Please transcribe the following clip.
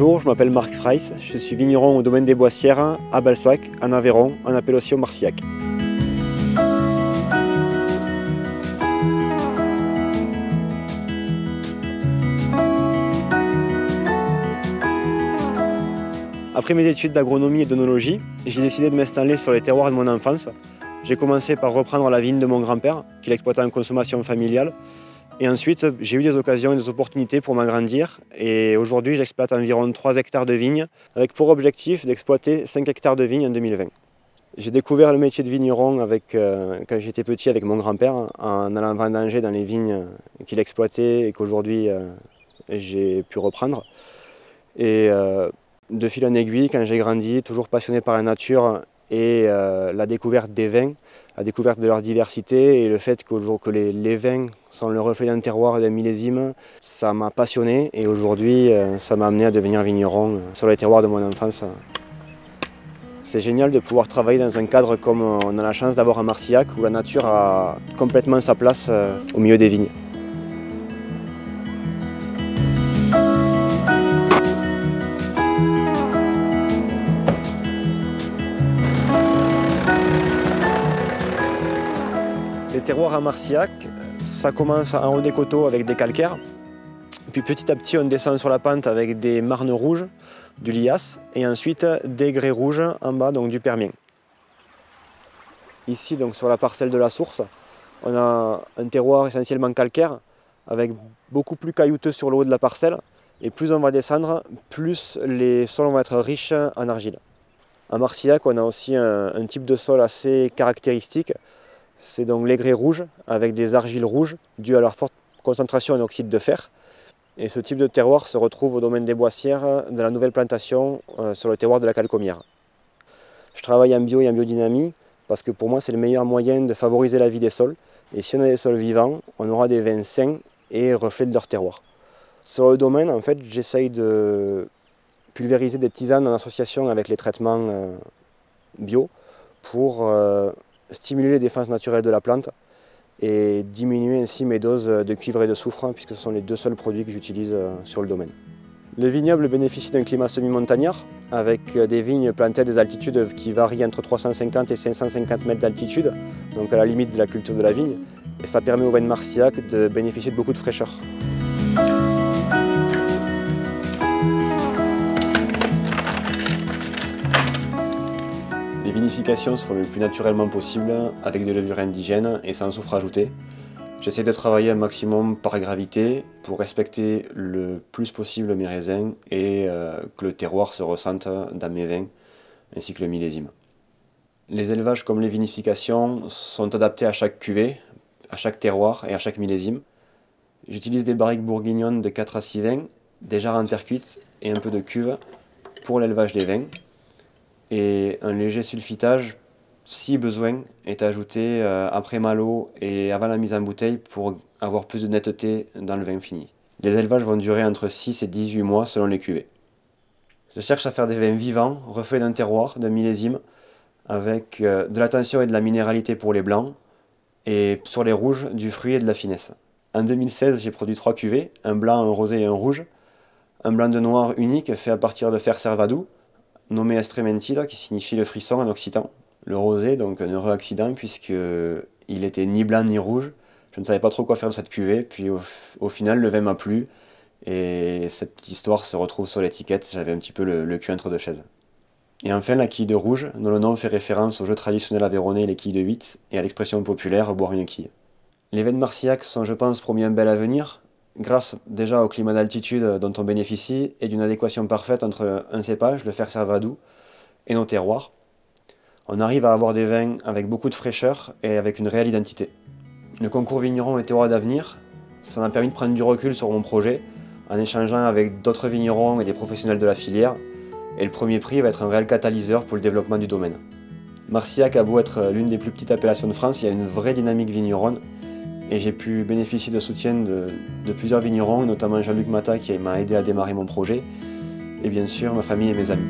Bonjour, je m'appelle Marc Freiss, je suis vigneron au domaine des Boissières, à Balsac, en Aveyron, en appellation Marcillac. Après mes études d'agronomie et d'œnologie, j'ai décidé de m'installer sur les terroirs de mon enfance. J'ai commencé par reprendre la vigne de mon grand-père, qu'il exploitait en consommation familiale. Et ensuite, j'ai eu des occasions et des opportunités pour m'agrandir. Et aujourd'hui, j'exploite environ 3 hectares de vignes, avec pour objectif d'exploiter 5 hectares de vignes en 2020. J'ai découvert le métier de vigneron quand j'étais petit avec mon grand-père, en allant vendanger dans les vignes qu'il exploitait et qu'aujourd'hui j'ai pu reprendre. Et de fil en aiguille, quand j'ai grandi, toujours passionné par la nature et la découverte des vins, la découverte de leur diversité et le fait que les vins sont le reflet d'un terroir et d'un millésime, ça m'a passionné et aujourd'hui ça m'a amené à devenir vigneron sur les terroirs de mon enfance. C'est génial de pouvoir travailler dans un cadre comme on a la chance d'avoir à Marcillac où la nature a complètement sa place au milieu des vignes. Les terroirs à Marcillac, ça commence en haut des coteaux avec des calcaires. Puis petit à petit, on descend sur la pente avec des marnes rouges, du lias, et ensuite des grès rouges en bas, donc du permien. Ici, donc sur la parcelle de la source, on a un terroir essentiellement calcaire, avec beaucoup plus caillouteux sur le haut de la parcelle. Et plus on va descendre, plus les sols vont être riches en argile. À Marcillac, on a aussi un type de sol assez caractéristique. C'est donc les grès rouges avec des argiles rouges dues à leur forte concentration en oxyde de fer. Et ce type de terroir se retrouve au domaine des Boissières de la nouvelle plantation sur le terroir de la Calcomière. Je travaille en bio et en biodynamie parce que pour moi c'est le meilleur moyen de favoriser la vie des sols. Et si on a des sols vivants, on aura des vins sains et reflets de leur terroir. Sur le domaine, en fait, j'essaye de pulvériser des tisanes en association avec les traitements bio pour stimuler les défenses naturelles de la plante et diminuer ainsi mes doses de cuivre et de soufre, puisque ce sont les 2 seuls produits que j'utilise sur le domaine. Le vignoble bénéficie d'un climat semi-montagnard, avec des vignes plantées à des altitudes qui varient entre 350 et 550 mètres d'altitude, donc à la limite de la culture de la vigne, et ça permet au vin de Marcillac de bénéficier de beaucoup de fraîcheur. Les vinifications se font le plus naturellement possible avec des levures indigènes et sans soufre ajouté. J'essaie de travailler un maximum par gravité pour respecter le plus possible mes raisins et que le terroir se ressente dans mes vins ainsi que le millésime. Les élevages comme les vinifications sont adaptés à chaque cuvée, à chaque terroir et à chaque millésime. J'utilise des barriques bourguignonnes de 4 à 6 vins, des jarres en terre cuite et un peu de cuve pour l'élevage des vins. Et un léger sulfitage, si besoin, est ajouté après malo et avant la mise en bouteille pour avoir plus de netteté dans le vin fini. Les élevages vont durer entre 6 et 18 mois selon les cuvées. Je cherche à faire des vins vivants, reflets d'un terroir, d'un millésime, avec de l'attention et de la minéralité pour les blancs, et sur les rouges, du fruit et de la finesse. En 2016, j'ai produit 3 cuvées, un blanc, un rosé et un rouge. Un blanc de noir unique fait à partir de fer servadou, nommé Estrementida, qui signifie le frisson en occitan. Le rosé, donc un heureux accident, puisqu'il était ni blanc ni rouge. Je ne savais pas trop quoi faire de cette cuvée, puis au final, le vin m'a plu, et cette histoire se retrouve sur l'étiquette, j'avais un petit peu le cul entre 2 chaises. Et enfin, la quille de rouge, dont le nom fait référence au jeu traditionnel aveyronnais, les quilles de 8, et à l'expression populaire, boire une quille. Les vins de Marcillac sont, je pense, promis un bel avenir, grâce déjà au climat d'altitude dont on bénéficie et d'une adéquation parfaite entre un cépage, le fer servadou, et nos terroirs. On arrive à avoir des vins avec beaucoup de fraîcheur et avec une réelle identité. Le concours vigneron et terroir d'avenir, ça m'a permis de prendre du recul sur mon projet en échangeant avec d'autres vignerons et des professionnels de la filière, et le premier prix va être un réel catalyseur pour le développement du domaine. Marcillac a beau être l'une des plus petites appellations de France, il y a une vraie dynamique vigneronne. Et j'ai pu bénéficier de soutien de plusieurs vignerons, notamment Jean-Luc Mata qui m'a aidé à démarrer mon projet, et bien sûr ma famille et mes amis.